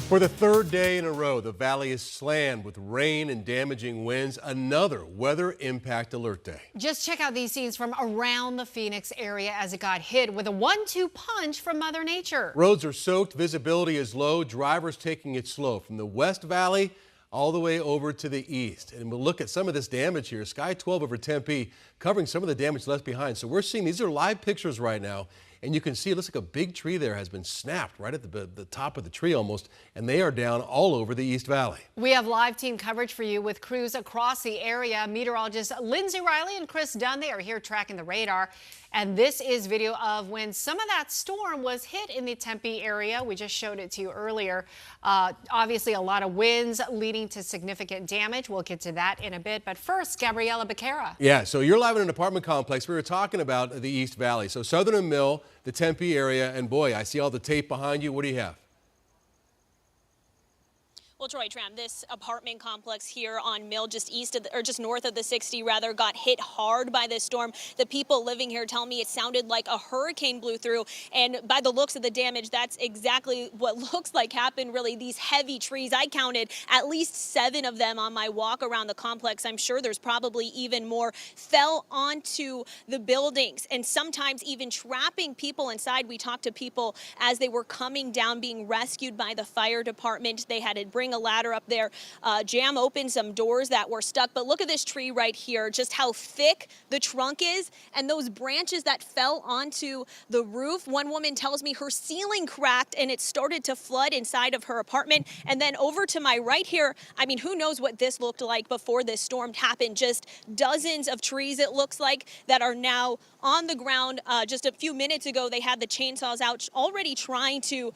For the third day in a row, the valley is slammed with rain and damaging winds. Another weather impact alert day. Just check out these scenes from around the Phoenix area as it got hit with a 1-2 punch from Mother Nature. Roads are soaked, visibility is low, drivers taking it slow from the West Valley all the way over to the east. And we'll look at some of this damage here. Sky 12 over Tempe covering some of the damage left behind. So we're seeing these are live pictures right now. And you can see it looks like a big tree there has been snapped right at the top of the tree almost, and they are down all over the East Valley. We have live team coverage for you with crews across the area. Meteorologists Lindsay Riley and Chris Dunn, they are here tracking the radar. And this is video of when some of that storm was hit in the Tempe area. We just showed it to you earlier. Obviously, a lot of winds leading to significant damage. We'll get to that in a bit. But first, Gabriella Becerra. Yeah, so you're live in an apartment complex. We were talking about the East Valley. So Southern and Mill, the Tempe area, and boy, I see all the tape behind you. What do you have? Well, Troy Tram, this apartment complex here on Mill, just north of the 60 rather, got hit hard by this storm. The people living here tell me it sounded like a hurricane blew through, and by the looks of the damage, that's exactly what looks like happened, really. These heavy trees, I counted at least 7 of them on my walk around the complex. I'm sure there's probably even more, fell onto the buildings and sometimes even trapping people inside. We talked to people as they were coming down, being rescued by the fire department. They had to bring a ladder up there, jam open some doors that were stuck. But look at this tree right here, just how thick the trunk is and those branches that fell onto the roof. One woman tells me her ceiling cracked and it started to flood inside of her apartment. And then over to my right here, I mean, who knows what this looked like before this storm happened. Just dozens of trees, it looks like, that are now on the ground. Just a few minutes ago, they had the chainsaws out already trying to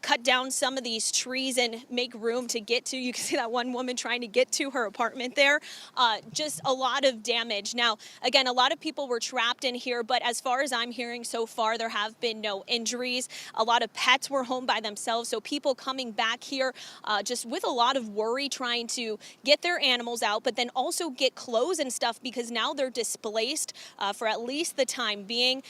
cut down some of these trees and make room to get to. You can see that one woman trying to get to her apartment there. Just a lot of damage. Now, again, a lot of people were trapped in here, but as far as I'm hearing so far, there have been no injuries. A lot of pets were home by themselves, so people coming back here just with a lot of worry, trying to get their animals out, but then also get clothes and stuff because now they're displaced for at least the time being.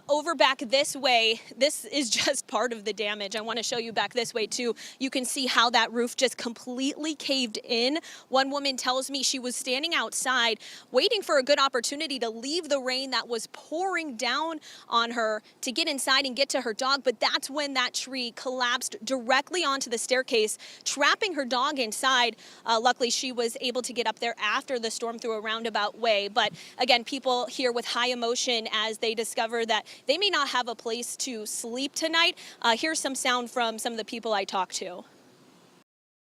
Over back this way, this is just part of the damage. I want to show you back this way too. You can see how that roof just completely caved in. One woman tells me she was standing outside waiting for a good opportunity to leave the rain that was pouring down on her to get inside and get to her dog, but that's when that tree collapsed directly onto the staircase, trapping her dog inside. Luckily, she was able to get up there after the storm through a roundabout way. But again, people here with high emotion as they discover that they may not have a place to sleep tonight. Here's some sound from some of the people I talked to.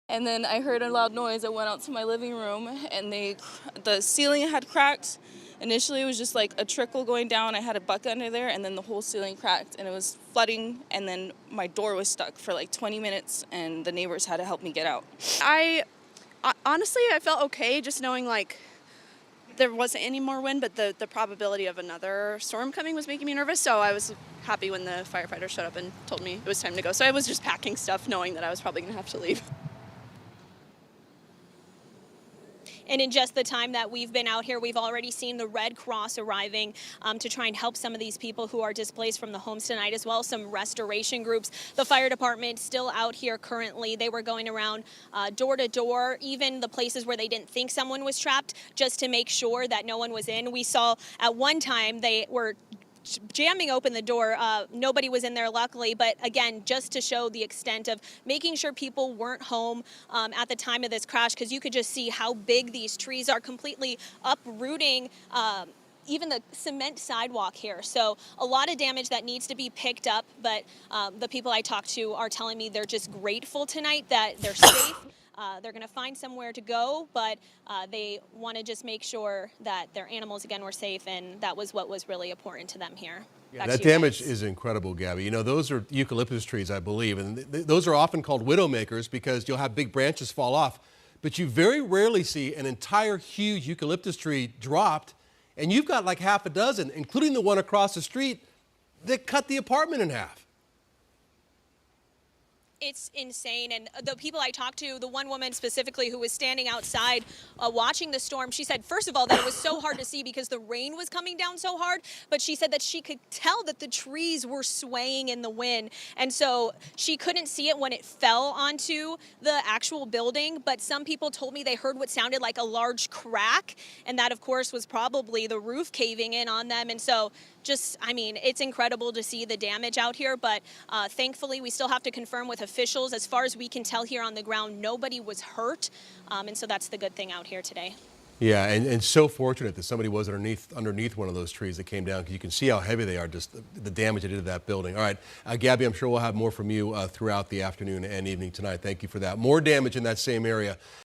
And then I heard a loud noise. I went out to my living room and the ceiling had cracked. Initially, it was just like a trickle going down. I had a bucket under there and then the whole ceiling cracked and it was flooding. And then my door was stuck for like 20 minutes and the neighbors had to help me get out. Honestly, I felt okay just knowing like there wasn't any more wind, but the probability of another storm coming was making me nervous. So I was happy when the firefighters showed up and told me it was time to go. So I was just packing stuff knowing that I was probably gonna have to leave. And in just the time that we've been out here, we've already seen the Red Cross arriving to try and help some of these people who are displaced from the homes tonight, as well as some restoration groups. The fire department still out here currently. They were going around door to door, even the places where they didn't think someone was trapped, just to make sure that no one was in. We saw at one time they were jamming open the door. Nobody was in there, luckily, but again, just to show the extent of making sure people weren't home at the time of this crash, because you could just see how big these trees are, completely uprooting even the cement sidewalk here. So a lot of damage that needs to be picked up, but the people I talked to are telling me they're just grateful tonight that they're safe. They're going to find somewhere to go, but they want to just make sure that their animals, again, were safe, and that was what was really important to them here. Yeah, that damage is incredible, Gabby. You know, those are eucalyptus trees, I believe, and those are often called widowmakers because you'll have big branches fall off, but you very rarely see an entire huge eucalyptus tree dropped, and you've got like half a dozen, including the one across the street, that cut the apartment in half. It's insane. And the people I talked to, the one woman specifically who was standing outside watching the storm, she said, first of all, that it was so hard to see because the rain was coming down so hard. But she said that she could tell that the trees were swaying in the wind. And so she couldn't see it when it fell onto the actual building. But some people told me they heard what sounded like a large crack. And that, of course, was probably the roof caving in on them. And so just, I mean, it's incredible to see the damage out here. But thankfully, we still have to confirm with officials. As far as we can tell here on the ground, nobody was hurt. And so that's the good thing out here today. Yeah, and so fortunate that somebody was underneath one of those trees that came down, because you can see how heavy they are, just the damage they did to that building. All right, Gabby, I'm sure we'll have more from you throughout the afternoon and evening tonight. Thank you for that. More damage in that same area.